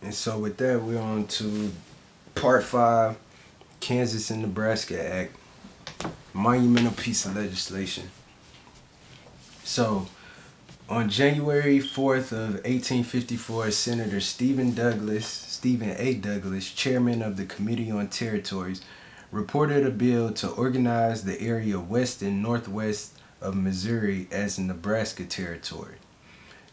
And so with that, we're on to part 5, Kansas and Nebraska Act, monumental piece of legislation. So on January 4th of 1854, Senator Stephen A. Douglas, chairman of the Committee on Territories, reported a bill to organize the area west and northwest of Missouri as Nebraska Territory.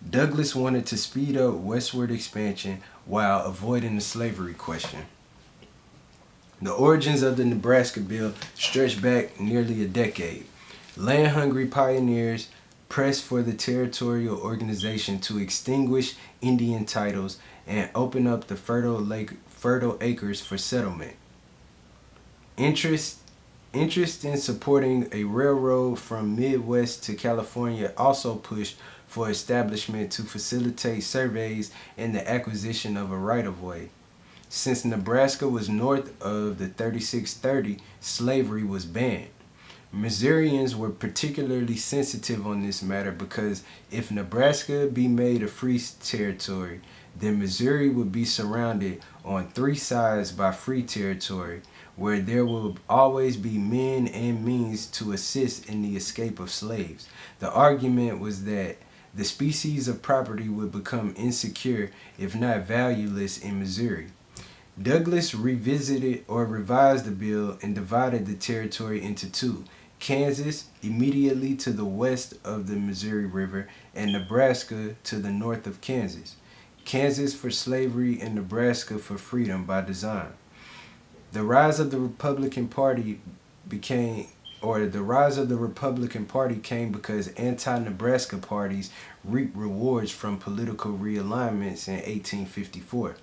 Douglas wanted to speed up westward expansion while avoiding the slavery question. The origins of the Nebraska Bill stretch back nearly a decade. Land-hungry pioneers pressed for the territorial organization to extinguish Indian titles and open up the fertile acres for settlement. Interest in supporting a railroad from Midwest to California also pushed for establishment to facilitate surveys and the acquisition of a right-of-way. Since Nebraska was north of the 3630, slavery was banned. Missourians were particularly sensitive on this matter because if Nebraska be made a free territory, then Missouri would be surrounded on 3 sides by free territory, where there will always be men and means to assist in the escape of slaves. The argument was that the species of property would become insecure, if not valueless, in Missouri. Douglas revisited or revised the bill and divided the territory into 2: Kansas, immediately to the west of the Missouri River, and Nebraska to the north of Kansas. Kansas for slavery and Nebraska for freedom by design. The rise of the Republican Party came because anti-Nebraska parties reaped rewards from political realignments in 1854.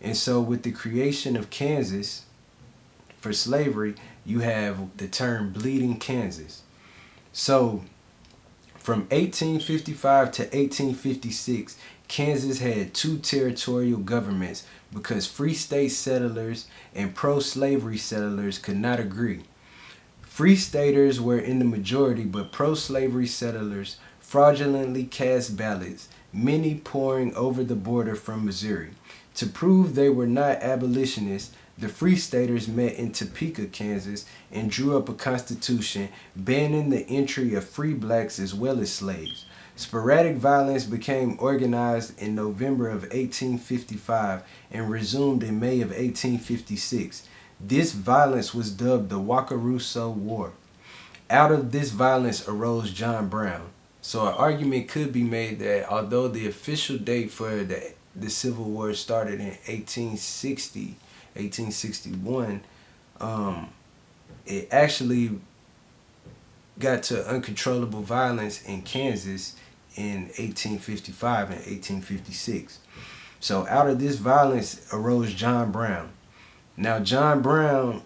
And so with the creation of Kansas for slavery, you have the term bleeding Kansas. So from 1855 to 1856, Kansas had 2 territorial governments because free state settlers and pro-slavery settlers could not agree. Free staters were in the majority, but pro-slavery settlers fraudulently cast ballots, many pouring over the border from Missouri. To prove they were not abolitionists, the Free Staters met in Topeka, Kansas, and drew up a constitution banning the entry of free blacks as well as slaves. Sporadic violence became organized in November of 1855 and resumed in May of 1856. This violence was dubbed the Wakaruso War. Out of this violence arose John Brown. So an argument could be made that although the official date for the Civil War started in 1861, it actually got to uncontrollable violence in Kansas in 1855 and 1856. So out of this violence arose John Brown. Now John Brown,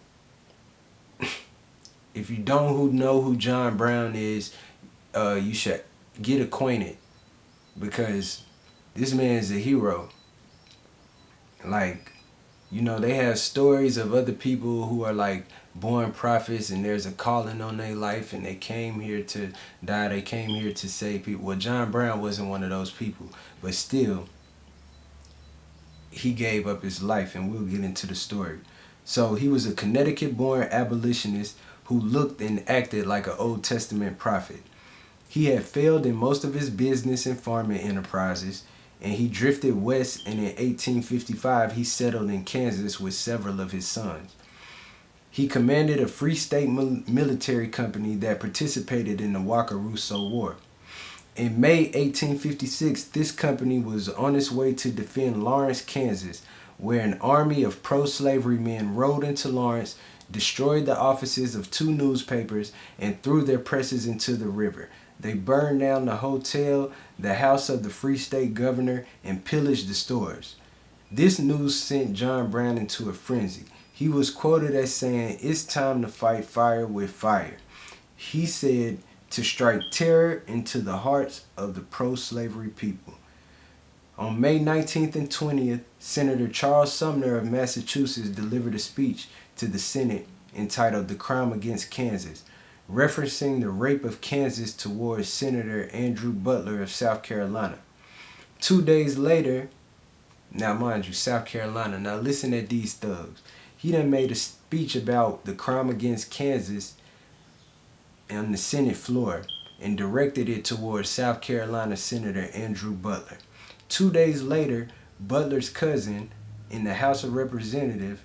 if you don't know who John Brown is, you should get acquainted because this man is a hero. Like, they have stories of other people who are like born prophets and there's a calling on their life and they came here to die, they came here to save people. Well, John Brown wasn't one of those people, but still, he gave up his life and we'll get into the story. So he was a Connecticut-born abolitionist who looked and acted like an Old Testament prophet. He had failed in most of his business and farming enterprises, and he drifted west, and in 1855 he settled in Kansas with several of his sons. He commanded a free state military company that participated in the Wakaruso War. In May 1856, this company was on its way to defend Lawrence, Kansas, where an army of pro-slavery men rode into Lawrence, destroyed the offices of 2 newspapers, and threw their presses into the river. They burned down the hotel, the house of the Free State governor, and pillaged the stores. This news sent John Brown into a frenzy. He was quoted as saying, "It's time to fight fire with fire." He said, to strike terror into the hearts of the pro-slavery people. On May 19th and 20th, Senator Charles Sumner of Massachusetts delivered a speech to the Senate entitled "The Crime Against Kansas," referencing the rape of Kansas towards Senator Andrew Butler of South Carolina. 2 days later, Now, mind you, South Carolina. Now, listen at these thugs. He done made a speech about the crime against Kansas on the Senate floor and directed it towards South Carolina Senator Andrew Butler. 2 days later, Butler's cousin in the House of Representatives,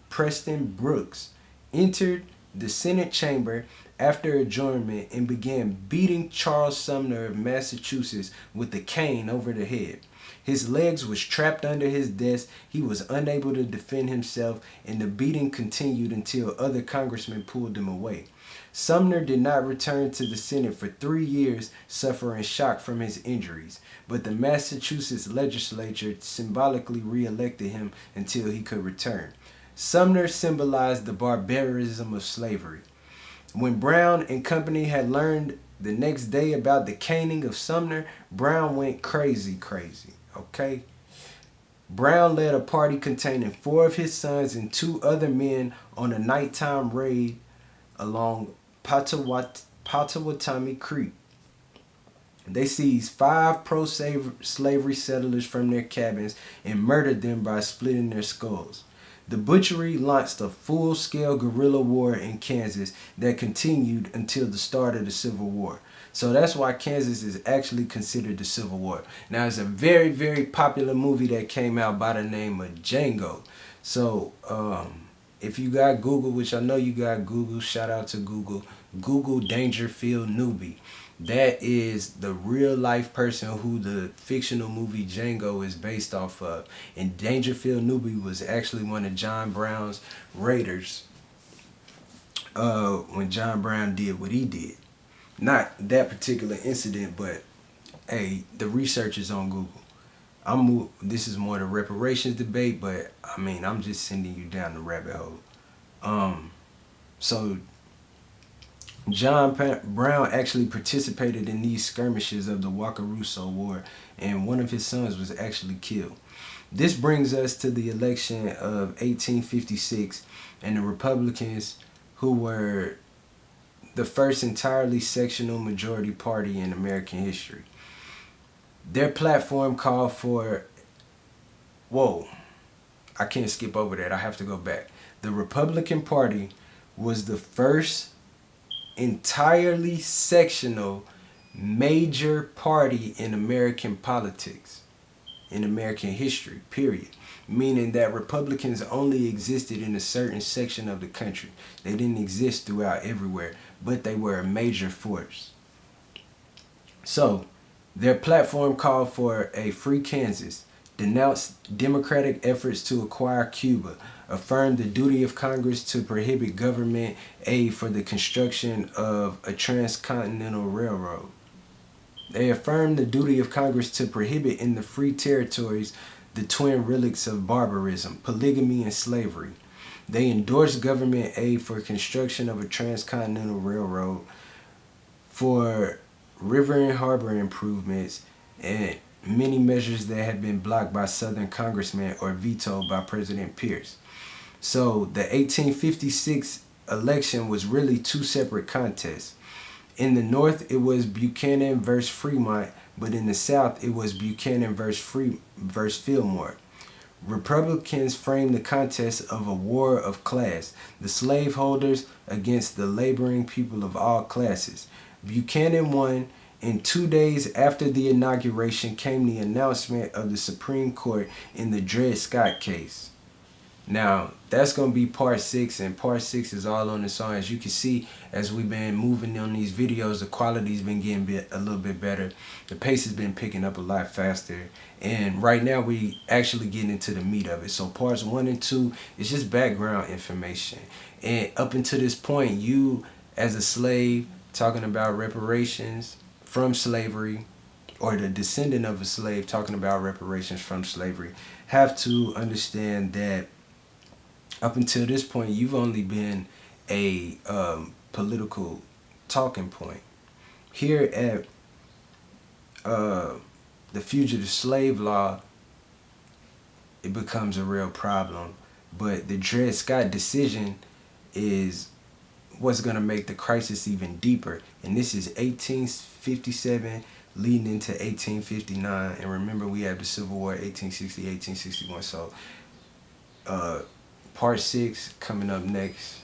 Preston Brooks, entered the Senate chamber after adjournment and began beating Charles Sumner of Massachusetts with a cane over the head. His legs was trapped under his desk. He was unable to defend himself, and the beating continued until other congressmen pulled him away. Sumner did not return to the Senate for 3 years, suffering shock from his injuries, but the Massachusetts legislature symbolically re-elected him until he could return. Sumner symbolized the barbarism of slavery. When Brown and company had learned the next day about the caning of Sumner, Brown went crazy. Okay? Brown led a party containing 4 of his sons and 2 other men on a nighttime raid along Pottawatomie Creek. They seized 5 pro-slavery settlers from their cabins and murdered them by splitting their skulls. The butchery launched a full-scale guerrilla war in Kansas that continued until the start of the Civil War. So that's why Kansas is actually considered the Civil War. Now, it's a very, very popular movie that came out by the name of Django. So, if you got Google, which I know you got Google, shout out to Google, Google Dangerfield Newby. That is the real life person who the fictional movie Django is based off of. And Dangerfield Newby was actually one of John Brown's raiders when John Brown did what he did. Not that particular incident, but hey, the research is on Google. This is more the reparations debate, but I mean, I'm just sending you down the rabbit hole. So John Brown actually participated in these skirmishes of the Wakaruso War, and one of his sons was actually killed. This brings us to the election of 1856, and the Republicans, who were the first entirely sectional majority party in American history. Their platform called for, I can't skip over that. I have to go back. The Republican Party was the first entirely sectional major party in American politics, in American history, period. Meaning that Republicans only existed in a certain section of the country. They didn't exist throughout everywhere, but they were a major force. So, their platform called for a free Kansas, denounced democratic efforts to acquire Cuba, affirmed the duty of Congress to prohibit government aid for the construction of a transcontinental railroad. They affirmed the duty of Congress to prohibit in the free territories the twin relics of barbarism, polygamy, and slavery. They endorsed government aid for construction of a transcontinental railroad, for river and harbor improvements, and many measures that had been blocked by Southern congressmen or vetoed by President Pierce. So the 1856 election was really 2 separate contests. In the North, it was Buchanan versus Fremont, but in the South, it was Buchanan versus Fillmore. Republicans framed the contest of a war of class, the slaveholders against the laboring people of all classes. Buchanan won, and 2 days after the inauguration came the announcement of the Supreme Court in the Dred Scott case. Now, that's going to be part 6, and part 6 is all on its own. As you can see, as we've been moving on these videos, the quality's been getting a little bit better. The pace has been picking up a lot faster. And right now, we actually getting into the meat of it. So parts 1 and 2 is just background information. And up until this point, you, as a slave, talking about reparations from slavery, or the descendant of a slave talking about reparations from slavery, have to understand that up until this point, you've only been a political talking point. Here at the fugitive slave law, it becomes a real problem. But the Dred Scott decision is what's going to make the crisis even deeper. And this is 1857 leading into 1859. And remember, we have the Civil War, 1860, 1861. So part 6 coming up next.